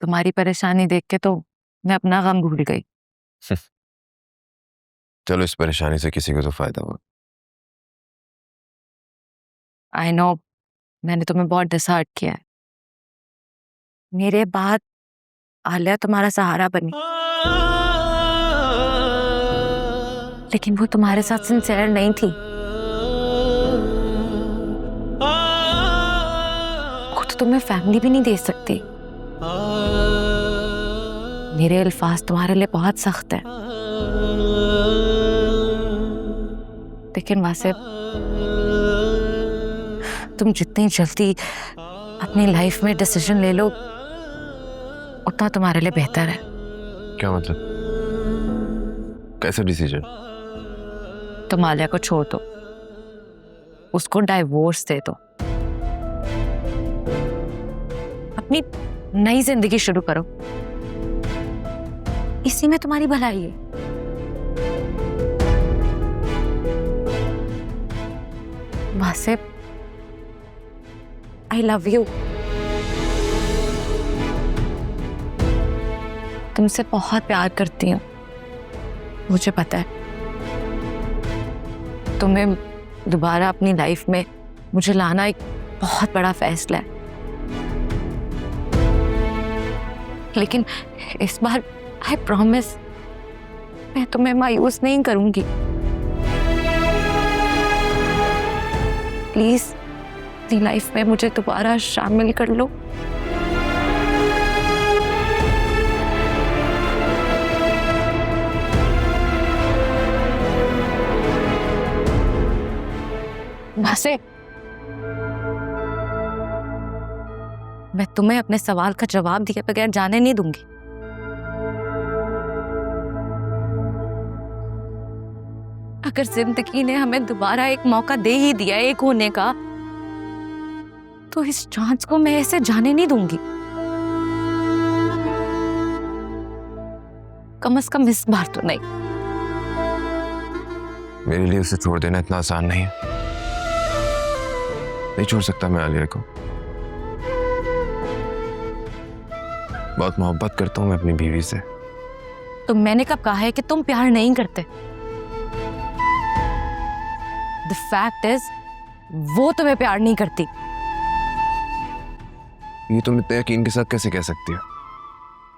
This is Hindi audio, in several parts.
तुम्हारी परेशानी देख के तो मैं अपना गम भूल गई। चलो, इस परेशानी से किसी को तो फायदा हुआ। आई नो, मैंने तुम्हें बहुत डिसहर्ट किया है। मेरे बाद आलिया तुम्हारा सहारा बनी, लेकिन वो तुम्हारे साथ सिंसियर नहीं थी। वो तो तुम्हें फैमिली भी नहीं दे सकती। मेरे अल्फाज तुम्हारे लिए बहुत सख्त है, लेकिन वासिफ, तुम जितनी जल्दी अपनी लाइफ में डिसीजन ले लो उतना तुम्हारे लिए बेहतर है। क्या मतलब? कैसा डिसीजन? तुम आलिया को छोड़ दो, उसको डाइवोर्स दे दो, अपनी नई जिंदगी शुरू करो। इसी में तुम्हारी भलाई है। Wasif, I love you. तुमसे बहुत प्यार करती हूँ, मुझे पता है। तुम्हें दोबारा अपनी लाइफ में मुझे लाना एक बहुत बड़ा फैसला है, लेकिन इस बार आई प्रॉमिस मैं तुम्हें मायूस नहीं करूंगी। प्लीज अपनी लाइफ में मुझे दोबारा शामिल कर लो। वैसे मैं तुम्हें अपने सवाल का जवाब दिए बगैर जाने नहीं दूंगी। अगर जिंदगी ने हमें दोबारा एक मौका दे ही दिया एक होने का, तो इस चांस को मैं ऐसे जाने नहीं दूंगी। कम से कम इस बार तो नहीं। मेरे लिए उसे छोड़ देना इतना आसान नहीं है। नहीं छोड़ सकता मैं आलिया को। बहुत मोहब्बत करता हूं मैं अपनी बीवी से। तो मैंने कब कहा है कि तुम प्यार नहीं करते? द फैक्ट इज वो तुम्हें प्यार नहीं करती। ये तुम इतने यकीन के साथ कैसे कह सकती हो?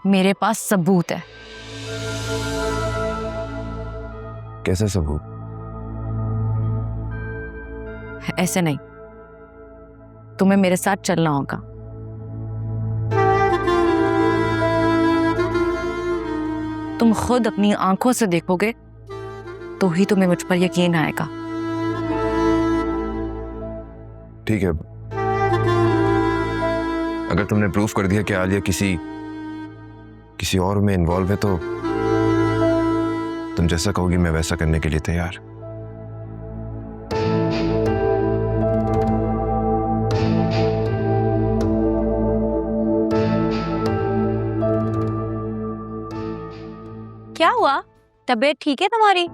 मेरे पास सबूत है। कैसा सबूत? ऐसे नहीं, तुम्हें मेरे साथ चलना होगा। तुम खुद अपनी आंखों से देखोगे तो ही तुम्हें मुझ पर यकीन आएगा। ठीक है, अगर तुमने प्रूफ कर दिया कि आलिया किसी और में इन्वॉल्व है, तो तुम जैसा कहोगी मैं वैसा करने के लिए तैयार। क्या हुआ? तबीयत ठीक है तुम्हारी?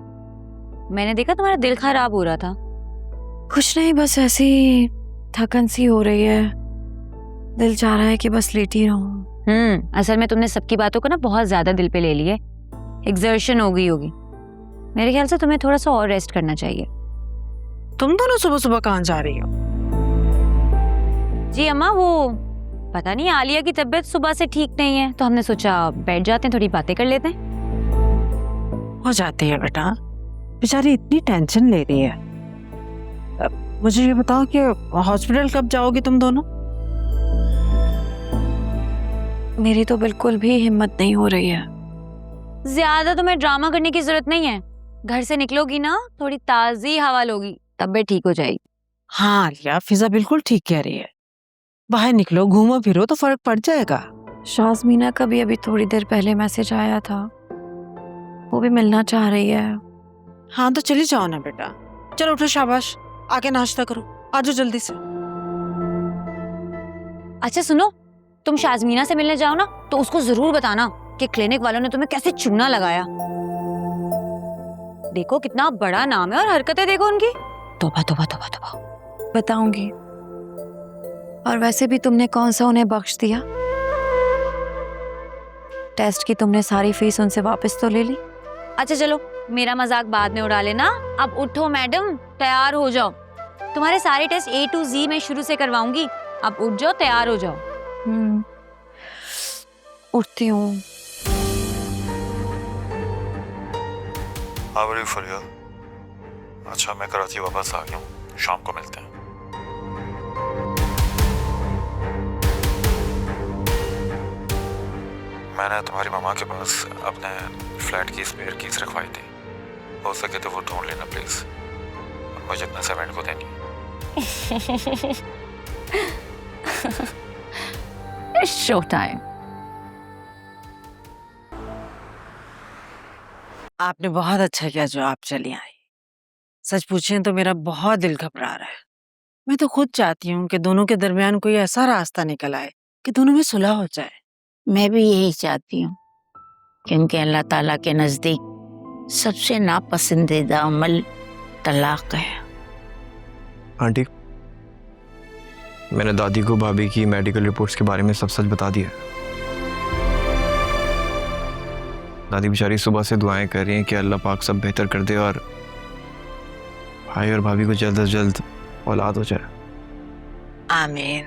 मैंने देखा तुम्हारा दिल खराब हो रहा था। कुछ नहीं, बस ऐसी थकन सी हो रही है। दिल चाह रहा है कि बस लेटी रहूं। असल में तुमने सबकी बातों को ना बहुत ज्यादा दिल पे ले लिए। एग्जर्शन हो गई होगी। मेरे ख्याल से तुम्हें थोड़ा सा और रेस्ट करना चाहिए। तुम दोनों सुबह सुबह कहाँ जा रही हो? जी अम्मा, वो पता नहीं आलिया की तबीयत सुबह से ठीक नहीं है, तो हमने सोचा बैठ जाते हैं, थोड़ी बातें कर लेते हैं। हो जाती है बेटा, बेचारी इतनी टेंशन ले रही है। मुझे ये बताओ कि हॉस्पिटल कब जाओगी तुम दोनों? मेरी तो बिल्कुल भी हिम्मत नहीं हो रही है। ज्यादा तुम्हें ड्रामा करने की जरूरत नहीं है। घर से निकलोगी ना, थोड़ी ताजी हवा लोगी, तबीयत ठीक हो जाएगी। हाँ आलिया, फिजा बिल्कुल ठीक कह रही है। बाहर निकलो, घूमो फिरो तो फर्क पड़ जाएगा। शाज़मीना का भी अभी थोड़ी देर पहले मैसेज आया था, वो भी मिलना चाह रही है। हाँ तो चली जाओ ना बेटा। चलो उठो, शाबाश, आके नाश्ता करो, आ जाओ जल्दी से। अच्छा सुनो, तुम शाज़मीना से मिलने जाओ ना तो उसको जरूर बताना कि क्लिनिक वालों ने तुम्हें कैसे चूना लगाया। देखो कितना बड़ा नाम है और हरकतें देखो उनकी। तौबा तौबा तौबा तौबा। बताऊंगी। और वैसे भी तुमने कौन सा उन्हें बख्श दिया? टेस्ट की तुमने सारी फीस उनसे वापस तो ले ली। अच्छा चलो, मेरा मजाक बाद में उड़ा लेना। अब उठो मैडम, तैयार हो जाओ। तुम्हारे सारे टेस्ट A to Z मैं शुरू से करवाऊंगी। अब उठ जाओ, तैयार हो जाओ। उठती हूँ। How are you, फरिया? अच्छा, मैं कराची वापस आ गया हूँ, शाम को मिलते हैं। मैंने तुम्हारी मामा के पास अपने फ्लैट की स्पेयर कीज रखवाई थी, हो सके तो वो ढूंढ लेना प्लीज। मुझे इतना सेवेंट को देनी। Show time. आपने बहुत अच्छा किया जो आप चली आई। सच पूछें तो मेरा बहुत दिल घबरा रहा है। मैं तो खुद चाहती हूँ कि दोनों के दरमियान कोई ऐसा रास्ता निकल आए कि दोनों में सुलह हो जाए। मैं भी यही चाहती हूँ, क्योंकि अल्लाह ताला के नज़दीक सबसे नापसंदीदा अमल तलाक है। आंटी, मैंने दादी को भाभी की मेडिकल रिपोर्ट्स के बारे में सब सच बता दिया। दादी बेचारी सुबह से दुआएं कर रही हैं कि अल्लाह पाक सब बेहतर कर दे और भाई और भाभी को जल्द से जल्द औलाद हो जाए। आमीन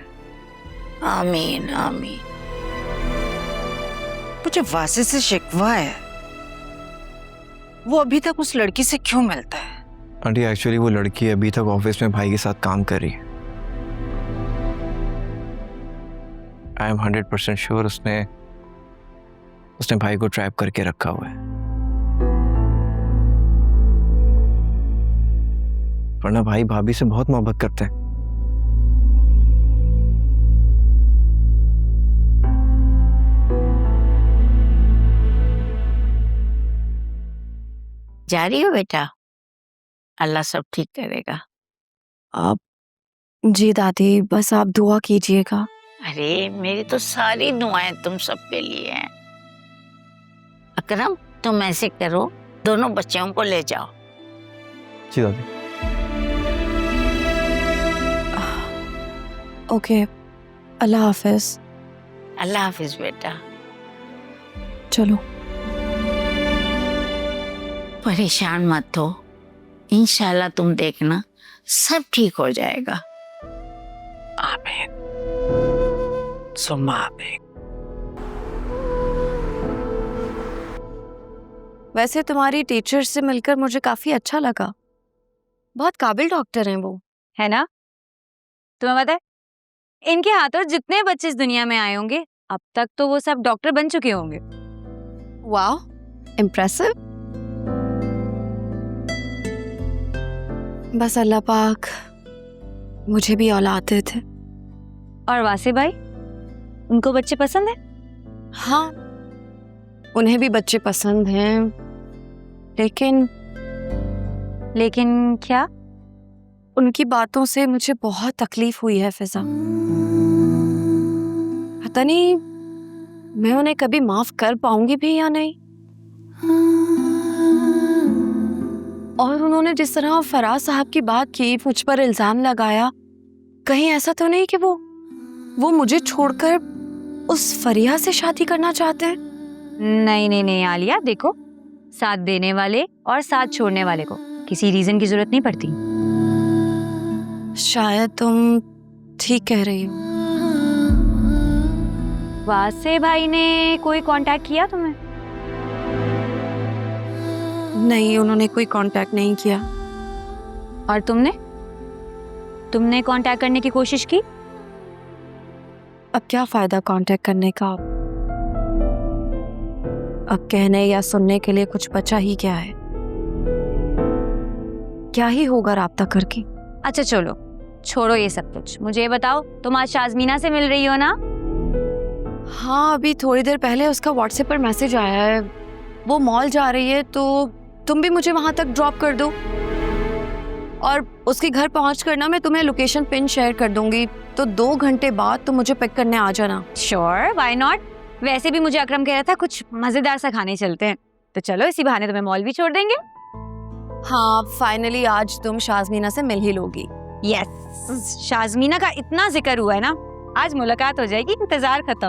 आमीन आमीन। मुझे वासे से शिकवा है, वो अभी तक उस लड़की से क्यों मिलता है? आंटी, एक्चुअली वो लड़की अभी तक ऑफिस में भाई के साथ काम कर रही है। आई एम 100% श्योर उसने भाई को ट्रैप करके रखा हुआ है, वरना भाई भाभी से बहुत मोहब्बत करते हैं। जा रही हो बेटा? अल्लाह सब ठीक करेगा। आप जी दादी, बस आप दुआ कीजिएगा। अरे मेरी तो सारी दुआएं तुम सबके लिए हैं। अकरम, तुम ऐसे करो, दोनों बच्चों को ले जाओ। जी दादी। ओके, अल्लाह हाफिज। अल्लाह हाफिज बेटा। चलो। परेशान मत हो, इंशाल्लाह तुम देखना सब ठीक हो जाएगा। आमीन सुम्मा आमीन। वैसे तुम्हारी टीचर से मिलकर मुझे काफी अच्छा लगा। बहुत काबिल डॉक्टर हैं वो। है ना? तुम्हें पता है, इनके हाथों जितने बच्चे इस दुनिया में आए होंगे अब तक तो वो सब डॉक्टर बन चुके होंगे। वाह, इम्प्रेसिव। बस अल्लाह पाक मुझे भी औलाद दे थे। और वासे भाई, उनको बच्चे पसंद है? हाँ, उन्हें भी बच्चे पसंद हैं, लेकिन क्या? उनकी बातों से मुझे बहुत तकलीफ हुई है फिजा। पता नहीं मैं उन्हें कभी माफ कर पाऊंगी भी या नहीं। और उन्होंने जिस तरह फराज साहब की बात की, मुझ पर इल्जाम लगाया, कहीं ऐसा तो नहीं कि वो मुझे छोड़कर उस फरिया से शादी करना चाहते हैं? नहीं नहीं नहीं आलिया, देखो, साथ देने वाले और साथ छोड़ने वाले को किसी रीजन की जरूरत नहीं पड़ती। शायद तुम ठीक कह रही हो। वासे भाई ने कोई कांटेक्ट किया तुम्हें? नहीं, उन्होंने कोई कांटेक्ट नहीं किया। और तुमने कांटेक्ट करने की कोशिश की? अब क्या फायदा कांटेक्ट करने का? अब कहने या सुनने के लिए कुछ बचा ही क्या है? क्या ही होगा राब्ता करके। अच्छा चलो, छोड़ो ये सब कुछ। मुझे ये बताओ, तुम आज शाज़मीना से मिल रही हो ना? हाँ, अभी थोड़ी देर पहले उसका व्हाट्सएप पर मैसेज आया है। वो मॉल जा रही है, तो तुम भी मुझे वहां तक ड्रॉप कर दो और उसके घर पहुंच कर ना मैं तुम्हें लोकेशन पिन शेयर कर दूंगी, तो 2 घंटे बाद तुम मुझे पिक करने आ जाना। Sure, why not. वैसे भी मुझे अकरम कह रहा था कुछ मजेदार सा खाने चलते हैं, तो चलो इसी बहाने तुम्हें मॉल भी छोड़ देंगे। हाँ, फाइनली आज तुम शाज़मीना से मिल ही लोगी। यस, शाज़मीना का इतना जिक्र हुआ है ना, आज मुलाकात हो जाएगी, इंतजार खत्म।